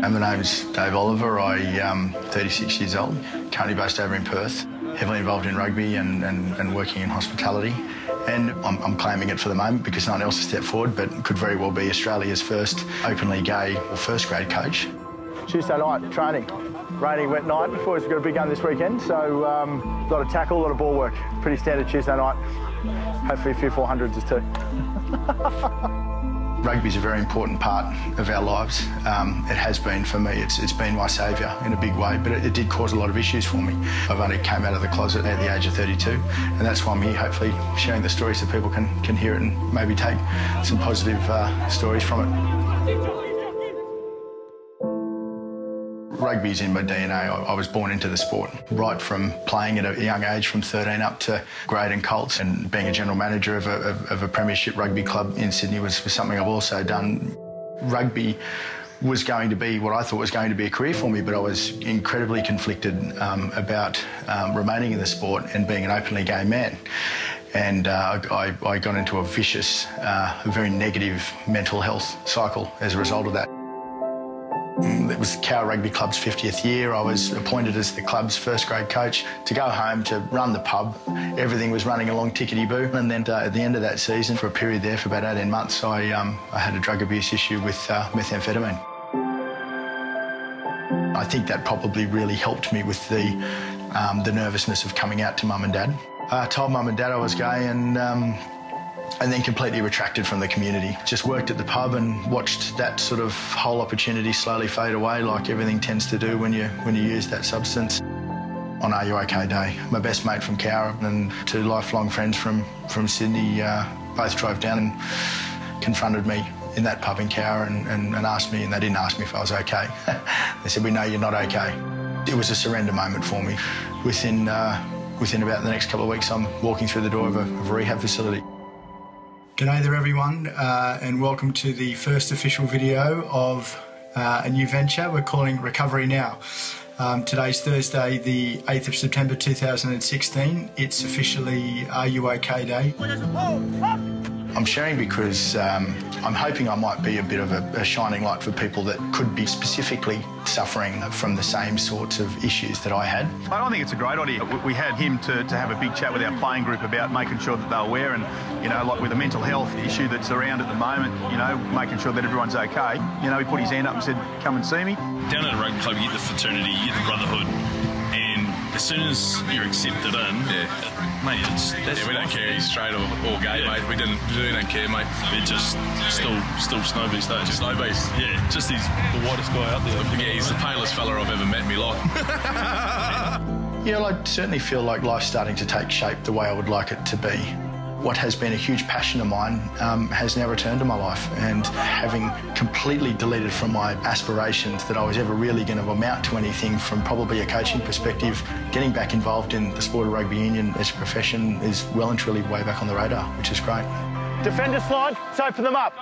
My name's Dave Oliver. I'm 36 years old, currently based over in Perth, heavily involved in rugby and working in hospitality. And I'm claiming it for the moment because no one else has stepped forward, but could very well be Australia's first openly gay or first grade coach. Tuesday night, training. Rainy, wet night. Boys have got a big game this weekend, so a lot of tackle, a lot of ball work. Pretty standard Tuesday night. Hopefully a few 400s too. Rugby's a very important part of our lives. It has been for me. It's been my saviour in a big way, but it did cause a lot of issues for me. I've only came out of the closet at the age of 32, and that's why I'm here, hopefully sharing the stories so people can hear it and maybe take some positive stories from it. Rugby's in my DNA. I was born into the sport, right from playing at a young age, from 13 up to grade and Colts, and being a general manager of a premiership rugby club in Sydney was something I've also done. Rugby was going to be what I thought was going to be a career for me, but I was incredibly conflicted about remaining in the sport and being an openly gay man. And I got into a vicious, very negative mental health cycle as a result of that. It was the Cow Rugby Club's 50th year. I was appointed as the club's first grade coach to go home to run the pub. Everything was running along tickety-boo. And then at the end of that season, for a period there for about 18 months, I had a drug abuse issue with methamphetamine. I think that probably really helped me with the nervousness of coming out to mum and dad. I told mum and dad I was gay and then completely retracted from the community. Just worked at the pub and watched that sort of whole opportunity slowly fade away, like everything tends to do when you use that substance. On Are You OK Day, my best mate from Cowra and two lifelong friends from Sydney both drove down and confronted me in that pub in Cowra and asked me, and they didn't ask me if I was OK. They said, "We know you're not OK." It was a surrender moment for me. Within about the next couple of weeks, I'm walking through the door of a rehab facility. G'day there everyone, and welcome to the first official video of a new venture we're calling Recovery Now. Today's Thursday, the 8th of September 2016. It's officially Are You OK Day. I'm sharing because I'm hoping I might be a bit of a shining light for people that could be specifically suffering from the same sorts of issues that I had. I don't think it's a great idea. We had him to have a big chat with our playing group about making sure that they're aware and, you know, like with the mental health issue that's around at the moment, you know, making sure that everyone's okay. You know, he put his hand up and said, "Come and see me." Down at a rugby club, you get the fraternity, you get the brotherhood, and as soon as you're accepted in, mate, that's we don't care he's straight or gay, mate. We don't care, mate. They're just still snow beast, though. Just snow beast. Yeah, just he's the whitest guy out there. Yeah, he's the palest fella I've ever met in my life. Yeah, well, I certainly feel like life's starting to take shape the way I would like it to be. What has been a huge passion of mine has now returned to my life, and having completely deleted from my aspirations that I was ever really going to amount to anything from probably a coaching perspective, getting back involved in the sport of rugby union as a profession is well and truly way back on the radar, which is great. Defender slide, let's open them up.